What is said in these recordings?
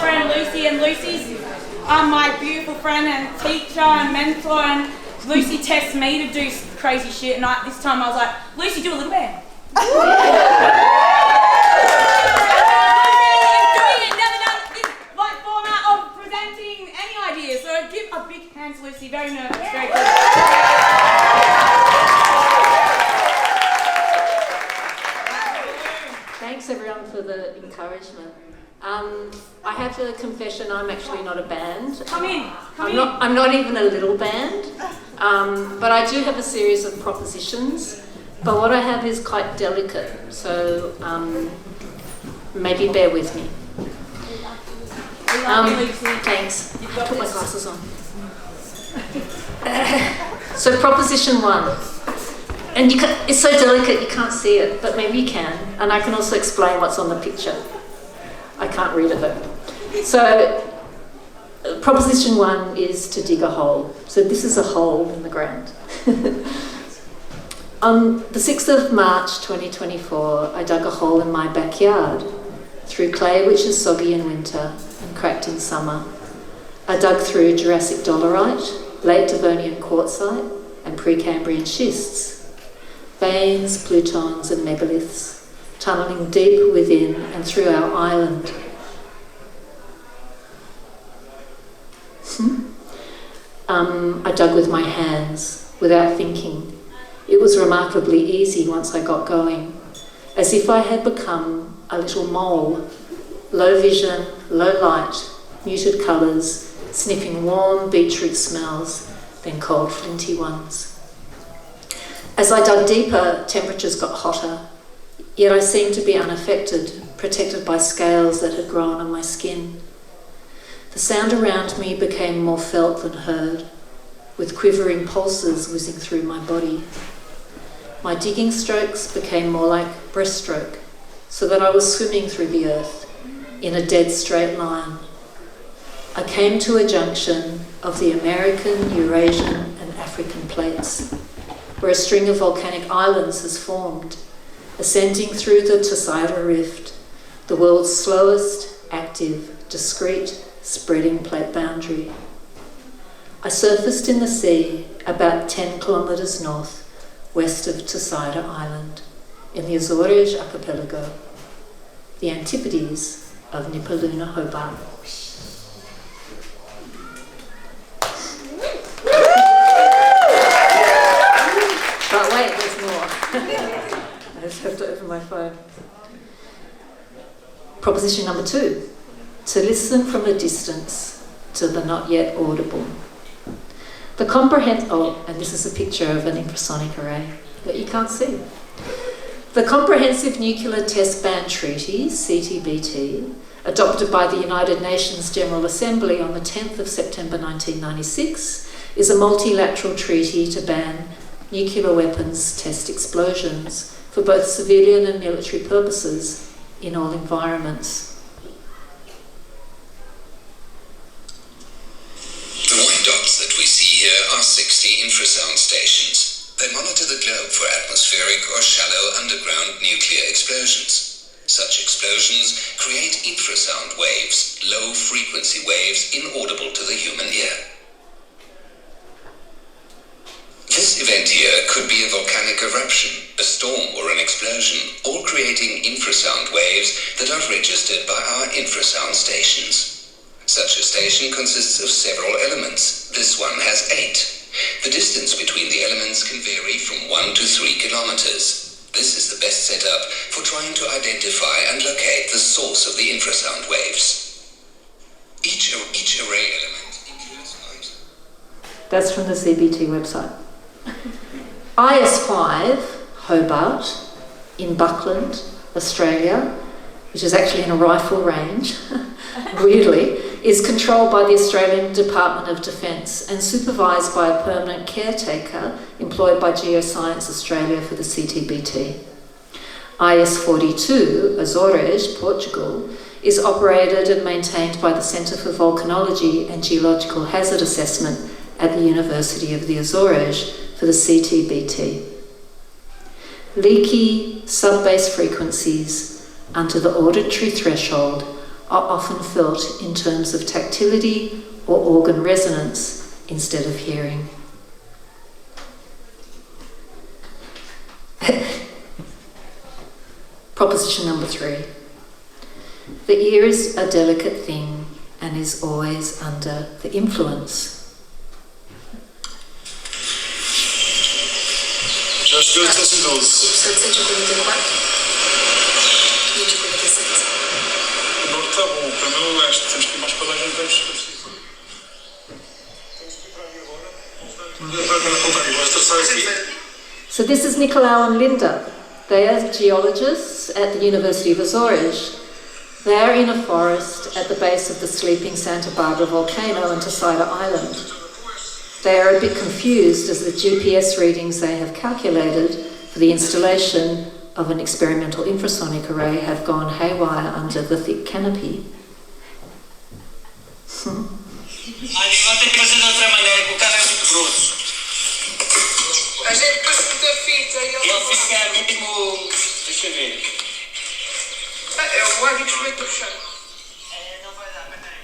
friend Lucy, and Lucy's my beautiful friend and teacher and mentor, and Lucy tests me to do crazy shit, and this time I was like, Lucy, do a little band. So give a big hand to Lucy, very nervous, very good. Thanks everyone for the encouragement. I have a confession, I'm actually not a band. I'm not even a little band, but I do have a series of propositions, but what I have is quite delicate, so maybe bear with me. Thanks. I put my glasses on. So proposition 1, and it's so delicate you can't see it, but maybe you can, and I can also explain what's on the picture. I can't read it though. So proposition 1 is to dig a hole. So this is a hole in the ground. On the 6th of March 2024, I dug a hole in my backyard through clay which is soggy in winter and cracked in summer. I dug through Jurassic dolerite, late Devonian quartzite and Precambrian schists, veins, plutons and megaliths, tunnelling deep within and through our island. I dug with my hands, without thinking. It was remarkably easy once I got going, as if I had become a little mole, low vision, low light, muted colours, sniffing warm beetroot smells, then cold flinty ones. As I dug deeper, temperatures got hotter, yet I seemed to be unaffected, protected by scales that had grown on my skin. The sound around me became more felt than heard, with quivering pulses whizzing through my body. My digging strokes became more like breaststroke, so that I was swimming through the earth in a dead straight line. I came to a junction of the American, Eurasian and African plates, where a string of volcanic islands has formed, ascending through the Tesaida Rift, the world's slowest, active, discrete, spreading plate boundary. I surfaced in the sea about 10 kilometres north, west of Tesaida Island, in the Azores archipelago, the antipodes of Nipaluna Hobart. But wait, there's more. I just have to open my phone. Proposition number 2, to listen from a distance to the not yet audible. And this is a picture of an infrasonic array that you can't see. The Comprehensive Nuclear Test Ban Treaty, CTBT, adopted by the United Nations General Assembly on the 10th of September 1996, is a multilateral treaty to ban nuclear weapons test explosions for both civilian and military purposes in all environments. The white dots that we see here are 60 infrasound stations. They monitor the globe for atmospheric or shallow underground nuclear explosions. Such explosions create infrasound waves, low-frequency waves inaudible to the human ear. This event here could be a volcanic eruption, a storm or an explosion, all creating infrasound waves that are registered by our infrasound stations. Such a station consists of several elements. This one has 8. The distance between the elements can vary from 1 to 3 kilometers. This is the best setup for trying to identify and locate the source of the infrasound waves. Each array element includes 5. That's from the CBT website. IS5, Hobart, in Buckland, Australia, which is actually in a rifle range, weirdly, is controlled by the Australian Department of Defence and supervised by a permanent caretaker employed by Geoscience Australia for the CTBT. IS42, Azores, Portugal, is operated and maintained by the Centre for Volcanology and Geological Hazard Assessment at the University of the Azores for the CTBT. Leaky sub-bass frequencies under the auditory threshold are often felt in terms of tactility or organ resonance instead of hearing. Proposition number 3. The ear is a delicate thing and is always under the influence. Acho que eu estou assim 12. 744 546. Não está bom, para mim eu acho que temos que ir mais para lá e não temos que ir. Temos que ir para ali agora. So this is Nicolau and Linda. They are geologists at the University of Azores. They are in a forest at the base of the sleeping Santa Barbara volcano and Tesaida Island. They are a bit confused as the GPS readings they have calculated for the installation of an experimental infrasonic array have gone haywire under the thick canopy. Vou ter que fazer de outra maneira, porque o cara é muito grosso. A gente depois muita fita e Ele fica mesmo. Deixa eu ver. É o águia que vai puxar. Não vai dar, peraí.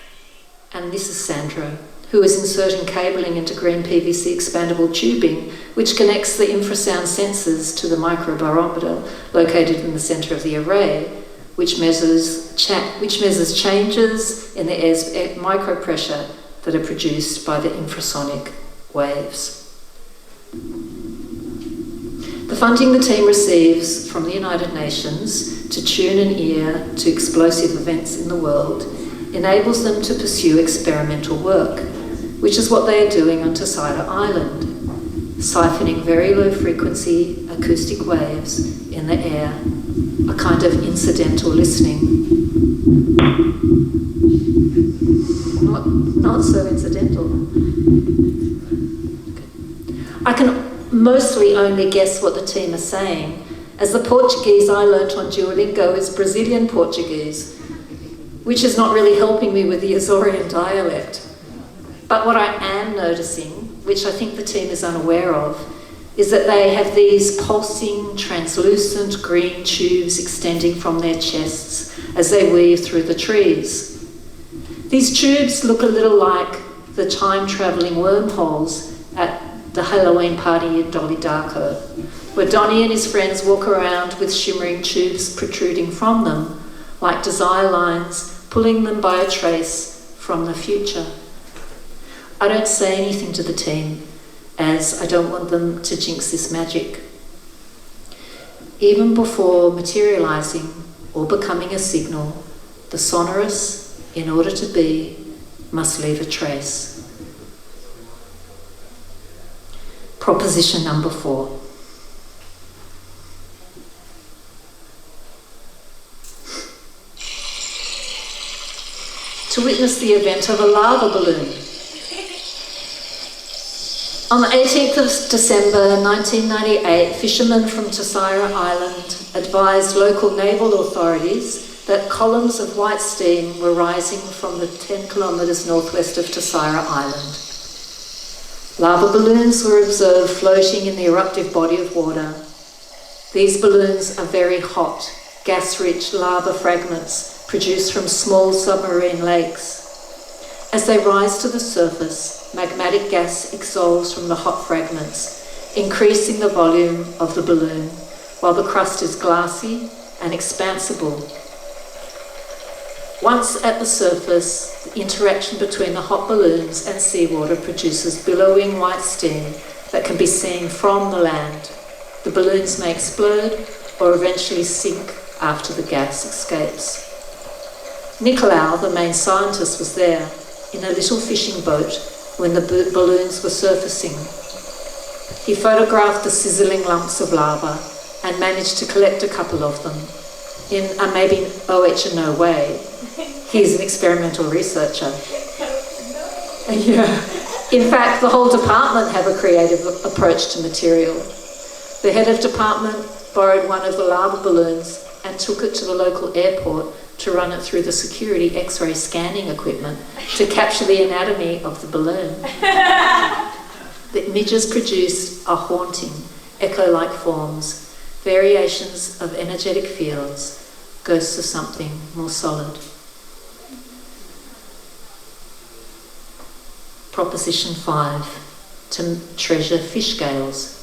And this is Sandra, who is inserting cabling into green PVC expandable tubing, which connects the infrasound sensors to the microbarometer located in the centre of the array, which measures changes in the air's micropressure that are produced by the infrasonic waves. The funding the team receives from the United Nations to tune an ear to explosive events in the world enables them to pursue experimental work, which is what they are doing on Tesaida Island, siphoning very low frequency acoustic waves in the air, a kind of incidental listening. Not so incidental. I can mostly only guess what the team are saying, as the Portuguese I learnt on Duolingo is Brazilian Portuguese, which is not really helping me with the Azorean dialect. But what I am noticing, which I think the team is unaware of, is that they have these pulsing, translucent green tubes extending from their chests as they weave through the trees. These tubes look a little like the time-travelling wormholes at the Halloween party in Dolly Darko, where Donnie and his friends walk around with shimmering tubes protruding from them, like desire lines pulling them by a trace from the future. I don't say anything to the team, as I don't want them to jinx this magic. Even before materialising or becoming a signal, the sonorous, in order to be, must leave a trace. Proposition number 4. To witness the event of a lava balloon. On the 18th of December 1998, fishermen from Tesaira Island advised local naval authorities that columns of white steam were rising from the 10 kilometres northwest of Tesaira Island. Lava balloons were observed floating in the eruptive body of water. These balloons are very hot, gas-rich lava fragments produced from small submarine lakes. As they rise to the surface, magmatic gas exhales from the hot fragments, increasing the volume of the balloon, while the crust is glassy and expansible. Once at the surface, the interaction between the hot balloons and seawater produces billowing white steam that can be seen from the land. The balloons may explode or eventually sink after the gas escapes. Nicolau, the main scientist, was there in a little fishing boat when the balloons were surfacing. He photographed the sizzling lumps of lava and managed to collect a couple of them in a maybe no way. He's an experimental researcher. Yeah. In fact, the whole department have a creative approach to material. The head of department borrowed one of the lava balloons and took it to the local airport to run it through the security X-ray scanning equipment to capture the anatomy of the balloon. The images produced are haunting, echo-like forms, variations of energetic fields, ghosts of something more solid. Proposition 5, to treasure fish scales.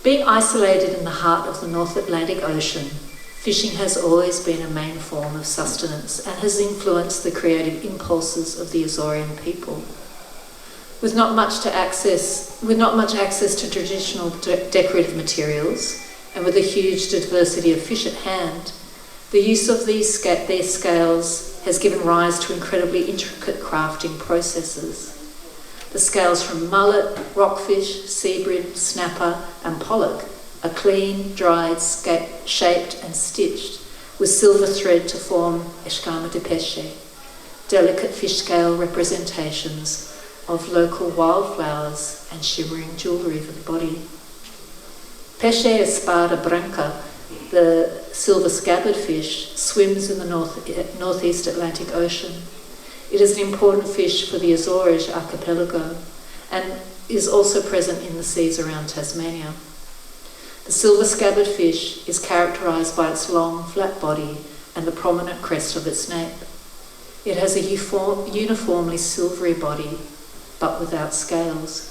Being isolated in the heart of the North Atlantic Ocean, fishing has always been a main form of sustenance and has influenced the creative impulses of the Azorean people. With not much access to traditional decorative materials, and with a huge diversity of fish at hand, the use of these scales has given rise to incredibly intricate crafting processes. The scales from mullet, rockfish, seabream, snapper and pollock are clean, dried, shaped and stitched with silver thread to form escama de peixe, delicate fish scale representations of local wildflowers and shimmering jewellery for the body. Peixe espada branca, the silver scabbard fish, swims in the northeast Atlantic Ocean. It is an important fish for the Azores archipelago and is also present in the seas around Tasmania. The silver scabbard fish is characterised by its long, flat body and the prominent crest of its nape. It has a uniformly silvery body, but without scales.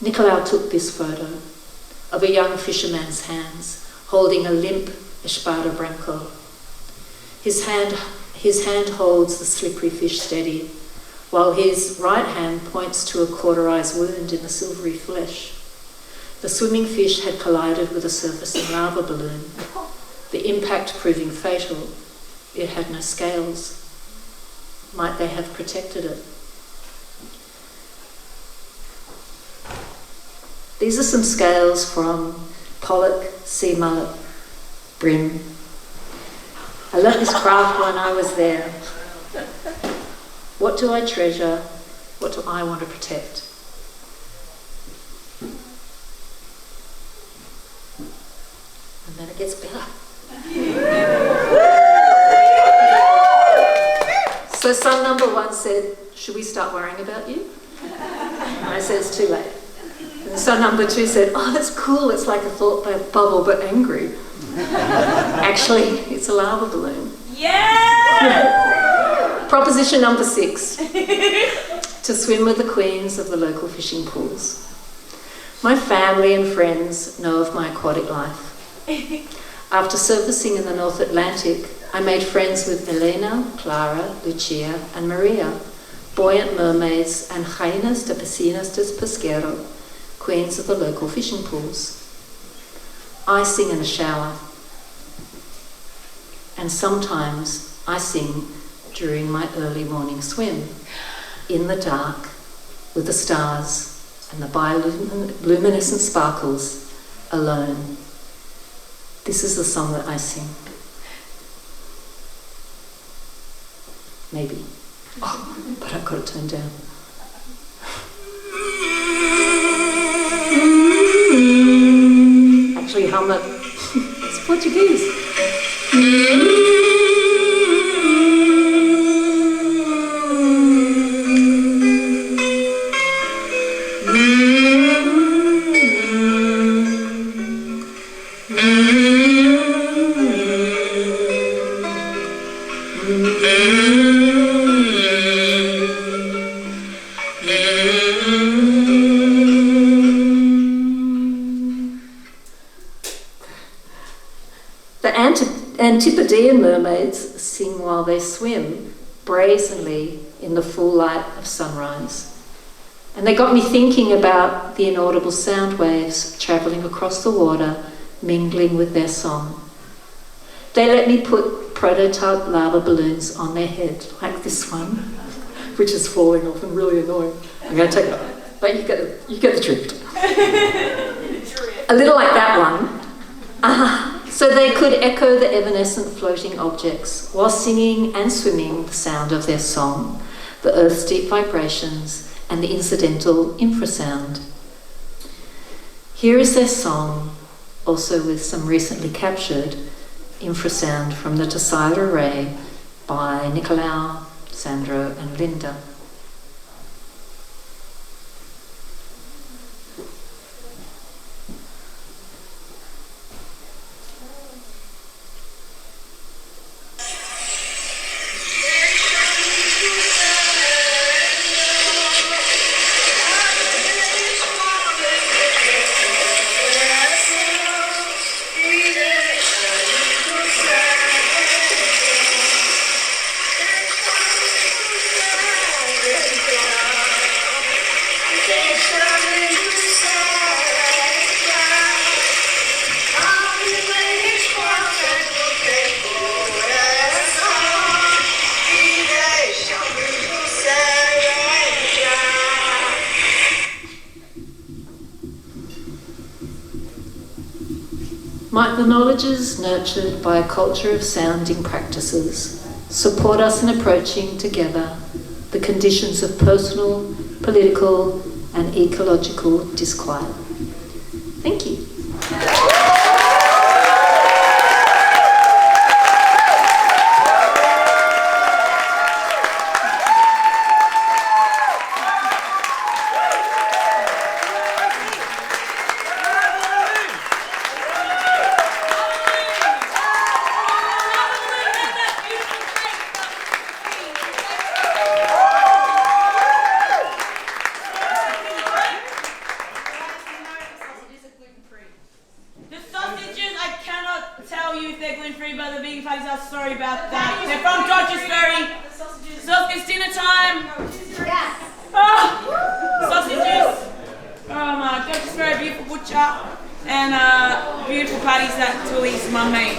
Nicolau took this photo of a young fisherman's hands holding a limp espada branco. His hand holds the slippery fish steady, while his right hand points to a cauterized wound in the silvery flesh. The swimming fish had collided with a surfacing lava balloon, the impact proving fatal. It had no scales. Might they have protected it? These are some scales from pollock, sea mullet, bream. I learnt this craft when I was there. What do I treasure? What do I want to protect? And then it gets better. So son number 1 said, should we start worrying about you? And I said, it's too late. And son number 2 said, oh, that's cool, it's like a thought bubble but angry. Actually, it's a lava balloon. Yeah! Proposition number 6, to swim with the queens of the local fishing pools. My family and friends know of my aquatic life. After surfacing in the North Atlantic, I made friends with Elena, Clara, Lucia and Maria, buoyant mermaids and reinas de piscinas de pesquero, queens of the local fishing pools. I sing in the shower, and sometimes I sing during my early morning swim, in the dark, with the stars and the bioluminescent sparkles, alone. This is the song that I sing. Maybe. Oh, but I've got it turned down. Actually hum it. It's Portuguese. Antipodean mermaids sing while they swim, brazenly in the full light of sunrise. And they got me thinking about the inaudible sound waves travelling across the water, mingling with their song. They let me put prototype lava balloons on their head, like this one, which is falling off and really annoying. I'm going to take it off, but you get the drift. A little like that one. So they could echo the evanescent floating objects while singing and swimming the sound of their song, the earth's deep vibrations and the incidental infrasound. Here is their song, also with some recently captured infrasound from the Tessile Array by Nicolau, Sandro and Linda. Microknowledges nurtured by a culture of sounding practices support us in approaching together the conditions of personal, political and ecological disquiet. Thank you. Sorry about that. They're from Dorchester. So it's dinner time. Oh, sausages. Oh my, Dorchester, beautiful butcher, and beautiful patties that Tully's mum made.